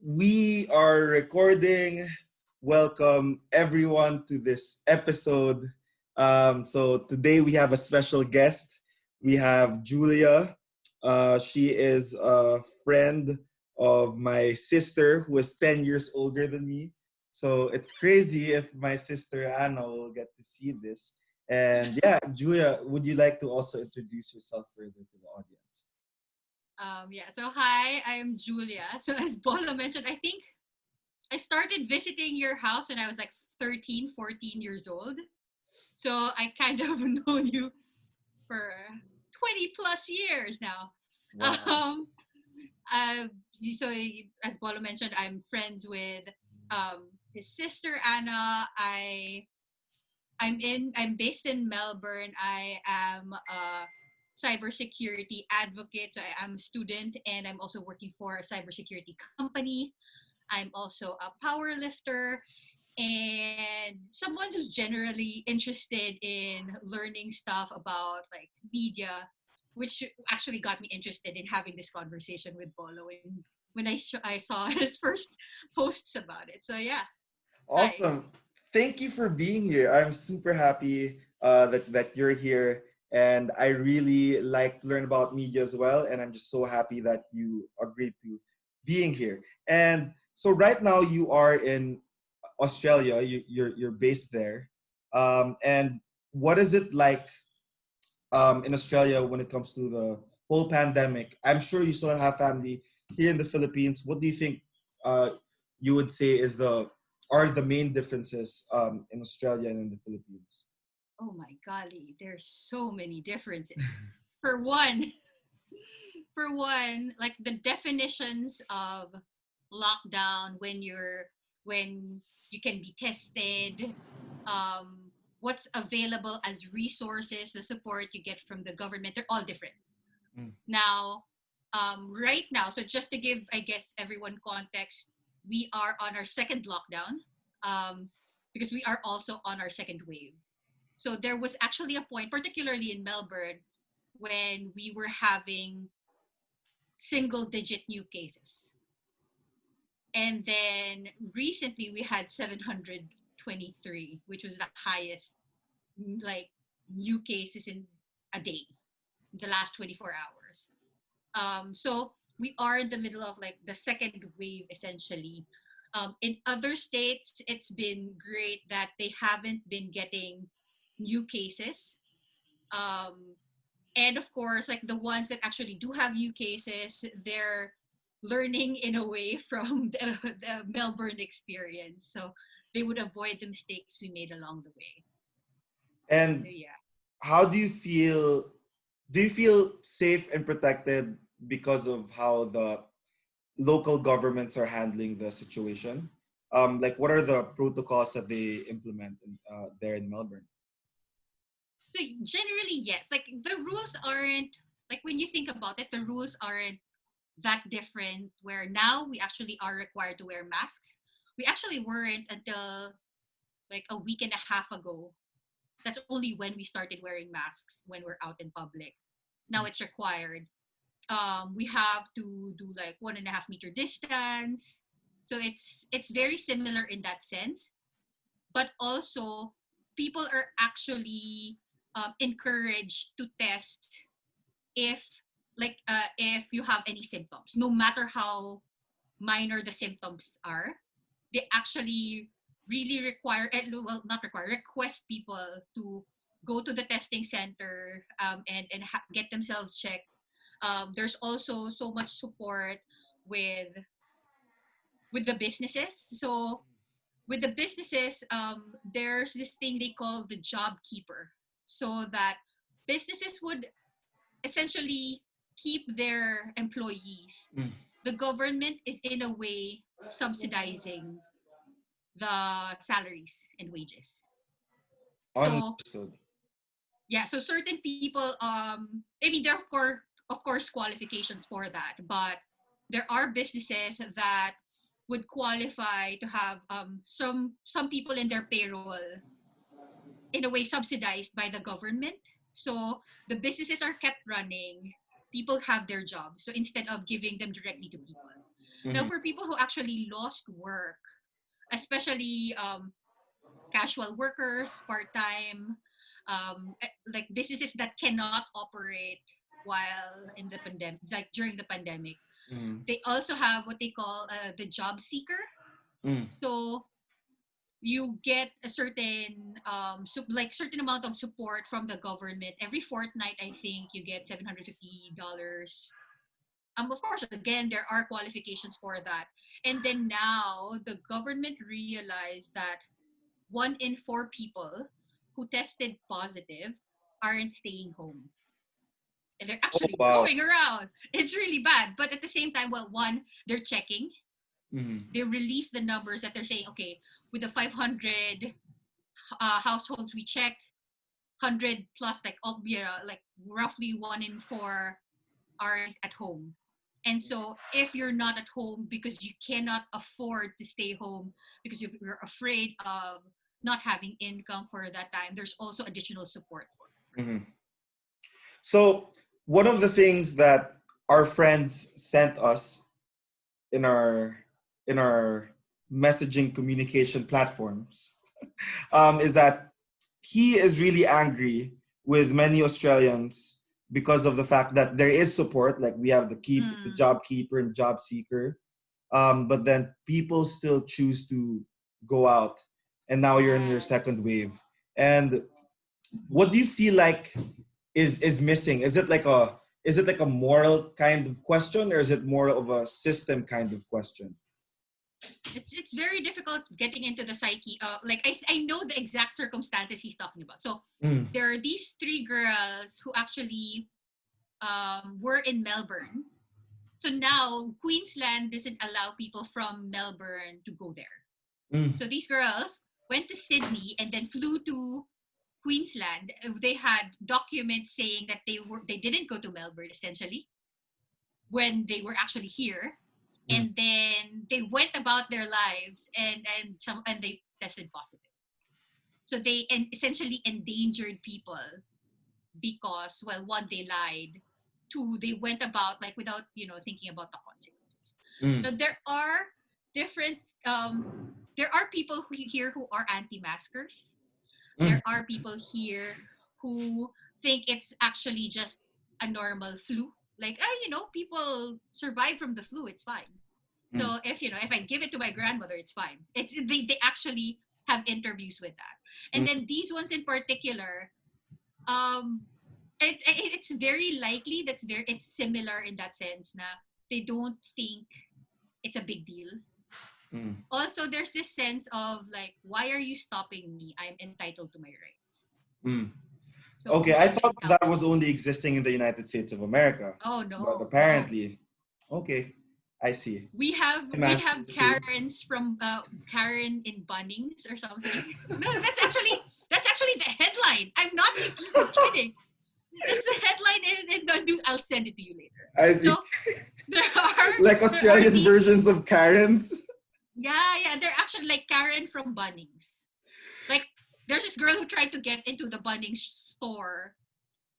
We are recording. Welcome everyone to this episode. So today we have a special guest. We have Giulia. She is a friend of my sister who is 10 years older than me. So it's crazy if my sister Anna will get to see this. And yeah, Julia, would you like to also introduce yourself further to the audience? So hi, I'm Julia. So as Bolo mentioned, I think I started visiting your house when I was like 13, 14 years old. So I kind of known you for 20 plus years now. Wow. Um, uh, so as Bolo mentioned, I'm friends with his sister Anna. I'm based in Melbourne. I am a cybersecurity advocate. So I'm a student and I'm also working for a cybersecurity company. I'm also a power lifter and someone who's generally interested in learning stuff about like media, which actually got me interested in having this conversation with Bolo when I saw his first posts about it. So yeah, hi. Awesome. Thank you for being here. I'm super happy that you're here. And I really like to learn about media as well. And I'm just so happy that you agreed to being here. And so right now you are in Australia. You're based there. And what is it like in Australia when it comes to the whole pandemic? I'm sure you still have family here in the Philippines. What do you think uh, you would say are the main differences in Australia and in the Philippines? Oh my golly, there's so many differences. For one, like the definitions of lockdown when you can be tested, um, what's available as resources, the support you get from the government, they're all different. Mm. Now, right now, so just to give, I guess, everyone context, we are on our second lockdown um, because we are also on our second wave. So there was actually a point, particularly in Melbourne, when we were having single digit new cases. And then recently we had 723, which was the highest like new cases in a day, the last 24 hours. So we are in the middle of like the second wave essentially. In other states, it's been great that they haven't been getting new cases. Um, and of course, like the ones that actually do have new cases, they're learning in a way from the Melbourne experience. So they would avoid the mistakes we made along the way. So And yeah. how do you feel? Do you feel safe and protected because of how the local governments are handling the situation? Like, what are the protocols that they implement there in Melbourne? So generally, yes. Like the rules aren't like when you think about it, the rules aren't that different. Where now we actually are required to wear masks. We actually weren't until like a week and a half ago. That's only when we started wearing masks when we're out in public. Now it's required. We have to do like 1.5 meter distance. So it's very similar in that sense. But also, people are actually encouraged to test if if you have any symptoms, no matter how minor the symptoms are. They actually really well, not require, request people to go to the testing center and get themselves checked. There's also so much support with the businesses. So with the businesses, there's this thing they call the job keeper, so that businesses would essentially keep their employees. Mm. The government is in a way subsidizing the salaries and wages. So Understood. yeah, so certain people, I mean, there are of course qualifications for that, but there are businesses that would qualify to have some people in their payroll in a way subsidized by the government. So the businesses are kept running, people have their jobs. So instead of giving them directly to people. Now, Mm-hmm. for people who actually lost work, especially casual workers, part-time, like businesses that cannot operate while in the pandemic, like during the pandemic, Mm-hmm. they also have what they call the job seeker. So you get a certain like certain amount of support from the government every fortnight. I think you get $750. Of course, again, there are qualifications for that. And then now the government realized that 1 in 4 people who tested positive aren't staying home. And they're Oh actually wow. going around. It's really bad. But at the same time, well, one, they're checking. Mm-hmm. They release the numbers that they're saying, okay, with the 500 households we checked, 100 plus, like, like roughly 1 in 4 aren't at home. And so if you're not at home because you cannot afford to stay home because you're afraid of not having income for that time, there's also additional support. Mm-hmm. So one of the things that our friends sent us in our messaging communication platforms is that he is really angry with many Australians because of the fact that there is support, like we have the Mm, job keeper and job seeker, but then people still choose to go out, and now you're in your second yes. wave. And what do you feel like is missing? Is it like a moral kind of question, or is it more of a system kind of question? It's very difficult getting into the psyche. Like I know the exact circumstances he's talking about. So Mm, there are these 3 girls who actually were in Melbourne. So now Queensland doesn't allow people from Melbourne to go there. mm, So these girls went to Sydney and then flew to Queensland. They had documents saying that they didn't go to Melbourne essentially when they were actually here, mm, and then they went about their lives and they tested positive. So they essentially endangered people because, well, one, they lied, two, they went about like without thinking about the consequences. mm, Now different um there are people here who are anti-maskers. mm, There are people here who think it's actually just a normal flu. Like, people survive from the flu, it's fine. mm, So if I give it to my grandmother, it's fine. They actually have interviews with that. And mm. then these ones in particular, um, it's very likely it's similar in that sense. Na they don't think it's a big deal. Mm. Also, there's this sense of like, why are you stopping me? I'm entitled to my rights. Mm. So Okay, I one thought that mentality. was only existing in the United States of America, Oh but no, no. apparently, okay, I see. We have Masters too. Karens from Karen in Bunnings or something. No, that's actually the headline. I'm not even kidding. That's the headline in the new. I'll send it to you later. I see. So there are Like there are Australian these. versions of Karens. Yeah, they're actually like Karen from Bunnings. Like there's this girl who tried to get into the Bunnings store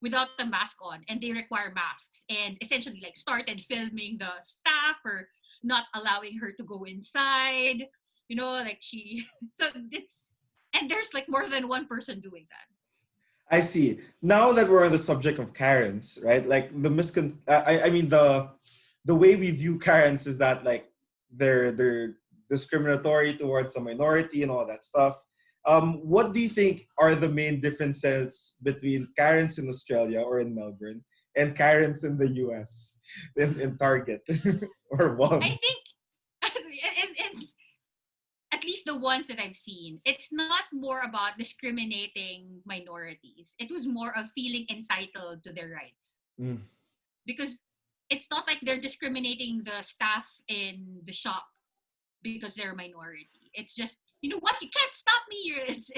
without the mask on, and they require masks, and essentially like started filming the staff or not allowing her to go inside. Like she. So it's and there's like more than one person doing that. I see. Now that we're on the subject of Karens, right? Like I mean the way we view Karens is that like they're discriminatory towards a minority and all that stuff. What do you think are the main differences between Karens in Australia or in Melbourne and Karens in the US in Target or I Walmart? think, and at least the ones that I've seen, it's not more about discriminating minorities. It was more of feeling entitled to their rights. Mm, Because it's not like they're discriminating the staff in the shop because they're a minority. It's just, you know what, you can't stop me. It's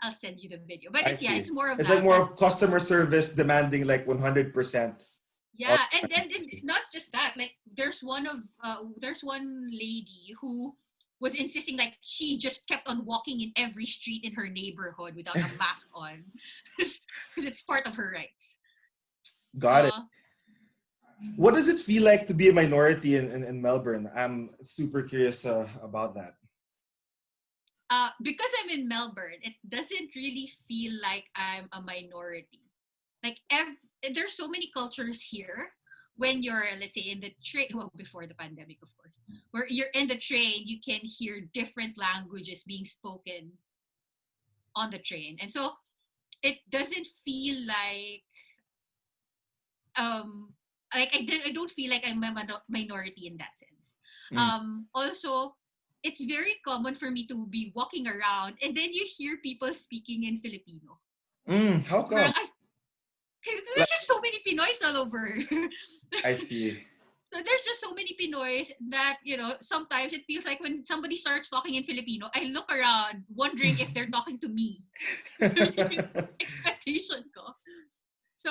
I'll send you the video. But I it's see. more of It's like that. more That of customer service demanding like 100%. Yeah, and not just that. Like there's one lady who was insisting like she just kept on walking in every street in her neighborhood without a mask on because it's part of her rights. Got it. Uh What does it feel like to be a minority in Melbourne? I'm super curious about that. Because I'm in Melbourne, it doesn't really feel like I'm a minority. Like there's so many cultures here. When you're, let's say, in the train, well, before the pandemic, of course, where you're in the train, you can hear different languages being spoken on the train, and so it doesn't feel um I don't feel like I'm a minority in that sense. Mm. Also, it's very common for me to be walking around and then you hear people speaking in Filipino. How So parang, come? ay, Like, there's just so many Pinoys all over. I see. So there's just so many Pinoys that, sometimes it feels like when somebody starts talking in Filipino, I look around wondering if they're talking to me. So yung expectation ko. So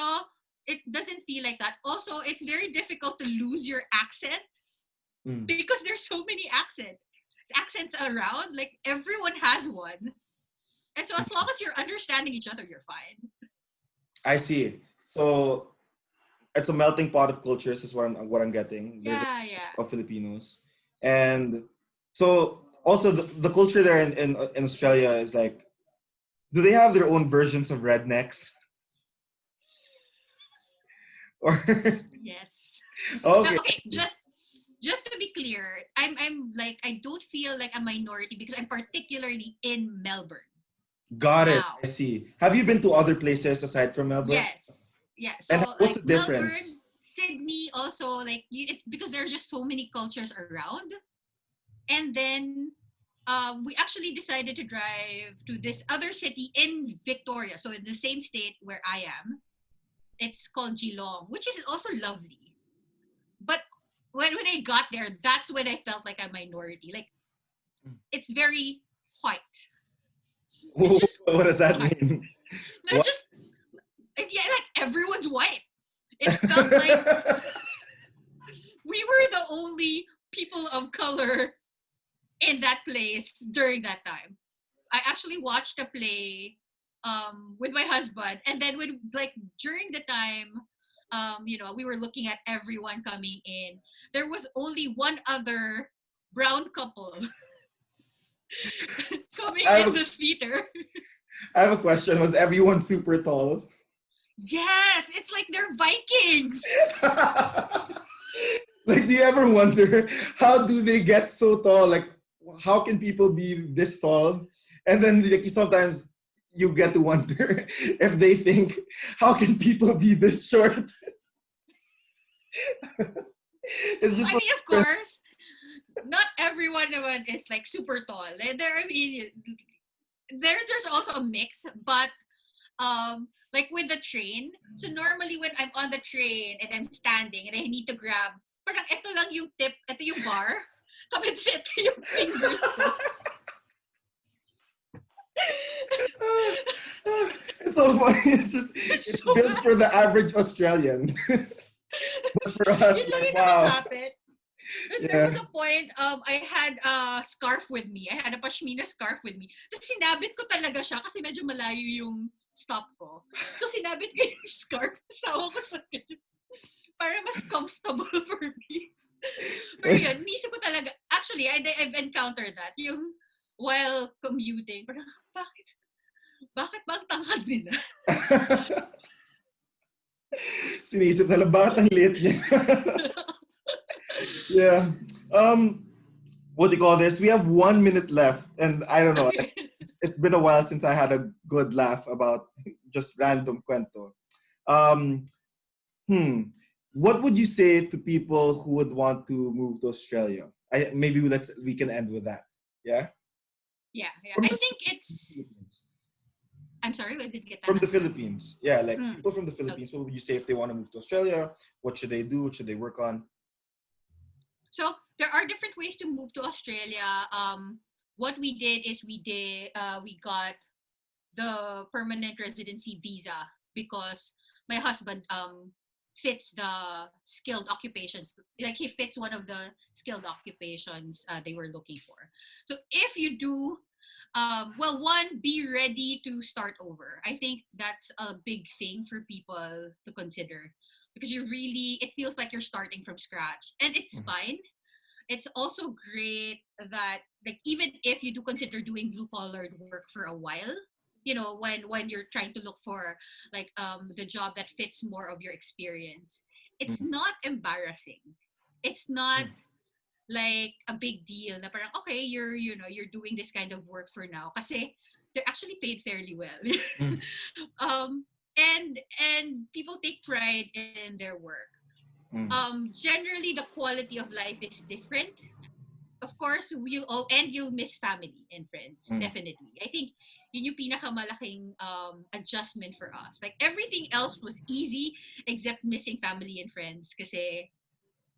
it doesn't feel like that. Also, it's very difficult to lose your accent Mm, because there's so many accents around. Like everyone has one. And so as long as you're understanding each other, you're fine. I see. So it's a melting pot of cultures, is what I'm getting. There's Yeah, yeah. of Filipinos, and so also the culture there in Australia is like, do they have their own versions of rednecks? Or Yes. Now, okay, okay, just to be clear, I'm like I don't feel like a minority because I'm particularly in Melbourne got it. now. I see. Have you been to other places aside from Melbourne? Yes. Yeah. And So what's like the difference? Melbourne, Sydney also like because there's just so many cultures around. And then we actually decided to drive to this other city in Victoria. So in the same state where I am. It's called Geelong, which is also lovely. But when I got there, that's when I felt like a minority. Like it's very white. It's just What does that white. mean? Not What? just yeah, like everyone's white. It felt like we were the only people of color in that place during that time. I actually watched a play with my husband, and then when like during the time we were looking at everyone coming in, there was only one other brown couple coming I have in a, the theater. I have a question. Was everyone super tall? Yes, it's like they're Vikings. Like, do you ever wonder how do they get so tall? Like, how can people be this tall? And then like, sometimes you get to wonder if they think, how can people be this short? It's just I so mean, of course, not everyone is like super tall. I mean, there's also a mix, but like with the train, so normally when I'm on the train and I'm standing and I need to grab, parang ito lang yung tip, ito yung bar, tapos ito yung fingers ko. it's so funny. It's just It's it's so built bad. for the average Australian. But for us, Yun lang like yung wow. nakakapit. Because there was Yeah. a point, I had a scarf with me. I had a pashmina scarf with me. Tapos sinabit ko talaga siya kasi medyo malayo yung stop ko. So sinabit ko yung scarf. Sawa ko sa ganyan. Para mas comfortable for me. Pero yun, nisip ko talaga. Actually, I've encountered that. Yung while commuting, parang, bakit ba ang tangkad nila? Sinisip na lang, bakit ang liit niya? Yeah. What do you call this? We have 1 minute left, and I don't know. Okay. It's been a while since I had a good laugh about just random cuento. Um, what would you say to people who would want to move to Australia? Maybe we can end with that. Yeah. Yeah, yeah. From I the think it's. Philippines. I'm sorry, I didn't get that From the last part. Philippines. Yeah, like Mm, people from the okay. Philippines. What would you say if they want to move to Australia? What should they do? What should they work on? So there are different ways to move to Australia. What we did is we got the permanent residency visa because my husband fits the skilled occupations. Like he fits one of the skilled occupations they were looking for. So if you do, well, one, be ready to start over. I think that's a big thing for people to consider. because it feels like you're starting from scratch, and it's Mm. fine. It's also great that, like, even if you do consider doing blue collared work for a while, when you're trying to look for, like, the job that fits more of your experience, it's Mm. not embarrassing. It's not Mm. like a big deal na parang, okay, you're doing this kind of work for now kasi they're actually paid fairly well. Mm. um and people take pride in their work. Mm. Generally the quality of life is different. Of course, you'll miss family and friends, Mm. definitely. I think yun yung pinakamalaking adjustment for us. Like, everything else was easy except missing family and friends kasi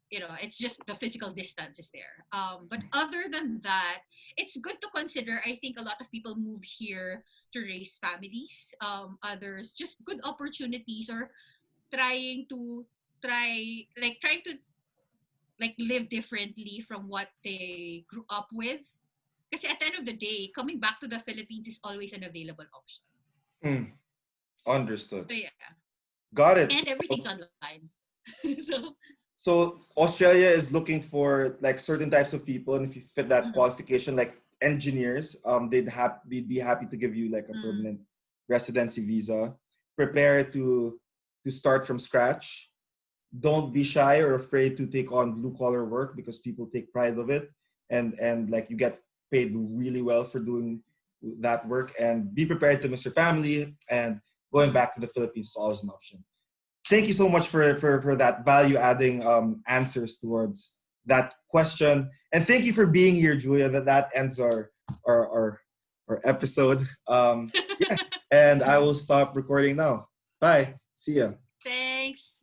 it's just the physical distance is there. But other than that, it's good to consider. I think a lot of people move here to raise families. Others just good opportunities, or trying to trying to like live differently from what they grew up with. Because at the end of the day, coming back to the Philippines is always an available option. Mm. Understood. So yeah, Got and it. everything's online. So So Australia is looking for like certain types of people, and if you fit that mhm, qualification, like engineers, they'd be happy to give you like a mm, permanent residency visa. Prepare to start from scratch. Don't be shy or afraid to take on blue collar work because people take pride of it, and like you get paid really well for doing that work. And be prepared to miss your family, and going mm. back to the Philippines is always an option. Thank you so much for that value adding answers towards that question, and thank you for being here, Julia. That ends our our, our episode. Yeah, and I will stop recording now. Bye. See ya. Thanks.